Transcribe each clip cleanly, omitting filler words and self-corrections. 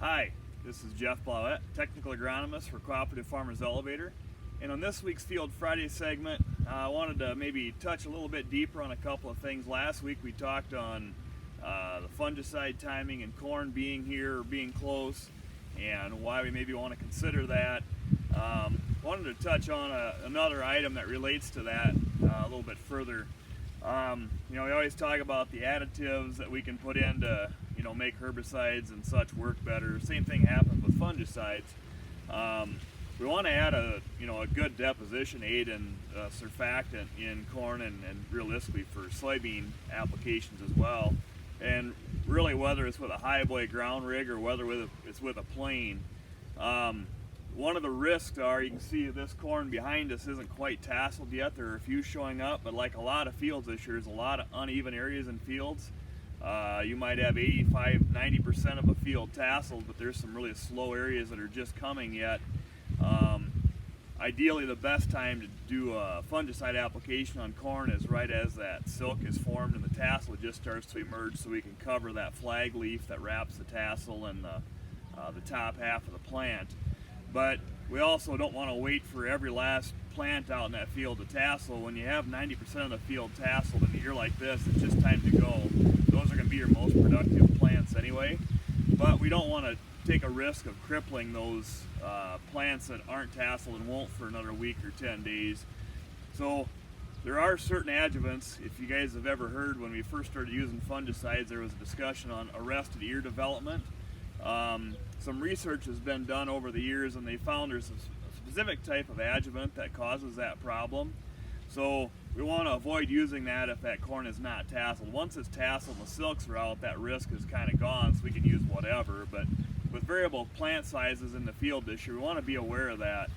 Hi, this is Jeff Blauette, Technical Agronomist for Cooperative Farmers Elevator. And on this week's Field Friday segment, I wanted to maybe touch a little bit deeper on a couple of things. Last week we talked on the fungicide timing and corn being here or being close and why we maybe want to consider that. Wanted to touch on another item that relates to that a little bit further. We always talk about the additives that we can put in to make herbicides and such work better. Same thing happens with fungicides. We want to add a good deposition aid and surfactant in corn and realistically for soybean applications as well. And really, whether it's with a high blade ground rig or whether it's with a plane, one of the risks are, you can see this corn behind us isn't quite tasseled yet. There are a few showing up, but like a lot of fields this year, there's a lot of uneven areas in fields. You might have 85–90% of a field tasseled, but there's some really slow areas that are just coming yet. Ideally, the best time to do a fungicide application on corn is right as that silk is formed and the tassel just starts to emerge, so we can cover that flag leaf that wraps the tassel and the top half of the plant. But we also don't want to wait for every last plant out in that field to tassel. When you have 90% of the field tasseled in a year like this, it's just time to go. Those are going to be your most productive plants anyway. But we don't want to take a risk of crippling those plants that aren't tasseled and won't for another week or 10 days. So there are certain adjuvants. If you guys have ever heard, when we first started using fungicides, there was a discussion on arrested ear development. Some research has been done over the years, and they found there's a specific type of adjuvant that causes that problem. So we want to avoid using that if that corn is not tasseled. Once it's tasseled and the silks are out, that risk is kind of gone, so we can use whatever. But with variable plant sizes in the field this year, we want to be aware of that.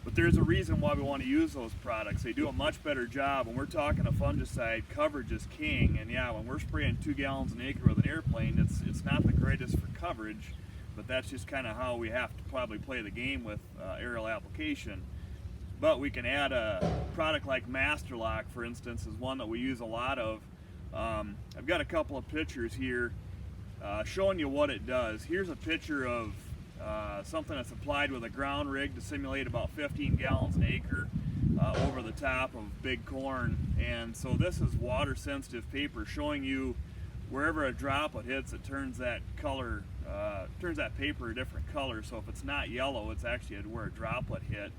But there's a reason why we want to use those products. They do a much better job. When we're talking a fungicide, coverage is king. And yeah, when we're spraying 2 gallons an acre with an airplane, it's not the greatest for coverage, but that's just kind of how we have to probably play the game with aerial application. But we can add a product like MasterLock, for instance, is one that we use a lot of. I've got a couple of pictures here showing you what it does. Here's a picture of something that's applied with a ground rig to simulate about 15 gallons an acre over the top of big corn. And so this is water sensitive paper showing you wherever a droplet hits, it turns that color, turns that paper a different color. So if it's not yellow, it's actually where a droplet hit.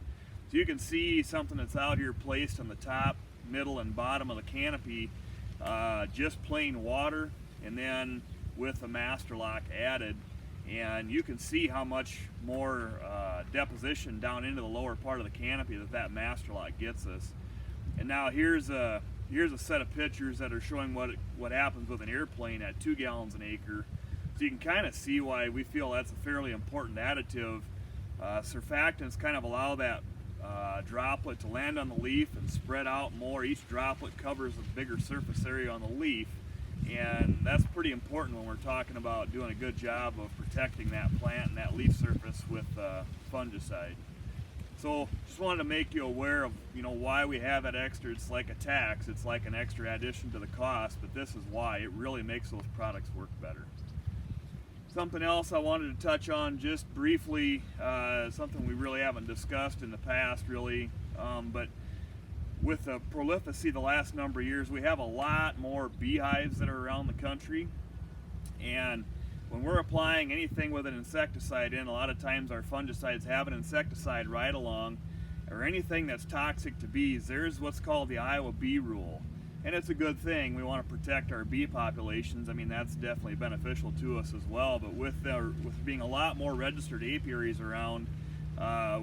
So you can see something that's out here placed on the top, middle, and bottom of the canopy, just plain water, and then with the MasterLock added. And you can see how much more deposition down into the lower part of the canopy that MasterLock gets us. And now here's a set of pictures that are showing what happens with an airplane at 2 gallons an acre. So you can kind of see why we feel that's a fairly important additive. Surfactants kind of allow that droplet to land on the leaf and spread out more. Each droplet covers a bigger surface area on the leaf, and that's pretty important when we're talking about doing a good job of protecting that plant and that leaf surface with fungicide. So just wanted to make you aware of why we have that extra. It's like a tax, it's like an extra addition to the cost, but this is why it really makes those products work better. Something else I wanted to touch on just briefly, something we really haven't discussed in the past really, but with the prolificity the last number of years, we have a lot more beehives that are around the country. And when we're applying anything with an insecticide in, a lot of times our fungicides have an insecticide right along, or anything that's toxic to bees. There's what's called the Iowa bee rule. And it's a good thing. We want to protect our bee populations. I mean, that's definitely beneficial to us as well. But with being a lot more registered apiaries around,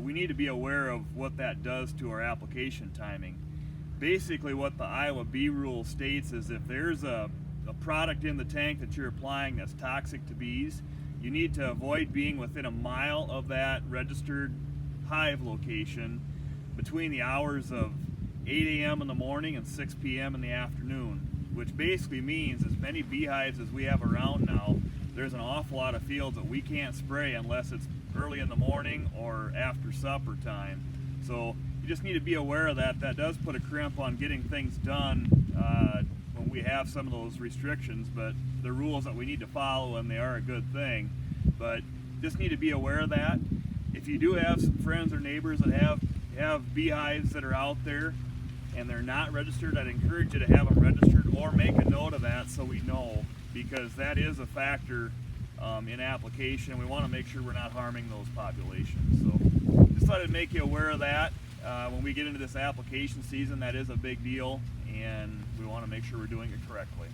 we need to be aware of what that does to our application timing. Basically, what the Iowa bee rule states is if there's a product in the tank that you're applying that's toxic to bees, you need to avoid being within a mile of that registered hive location between the hours of 8 a.m. in the morning and 6 p.m. in the afternoon, which basically means as many beehives as we have around now, there's an awful lot of fields that we can't spray unless it's early in the morning or after supper time. So you just need to be aware of that. That does put a crimp on getting things done when we have some of those restrictions, but the rules that we need to follow, and they are a good thing. But just need to be aware of that. If you do have some friends or neighbors that have beehives that are out there and they're not registered, I'd encourage you to have them registered or make a note of that so we know, because that is a factor in application. We want to make sure we're not harming those populations. So just thought I'd make you aware of that. When we get into this application season, that is a big deal, and we want to make sure we're doing it correctly.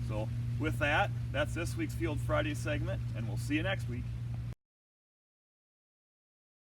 So with that, that's this week's Field Friday segment, and we'll see you next week.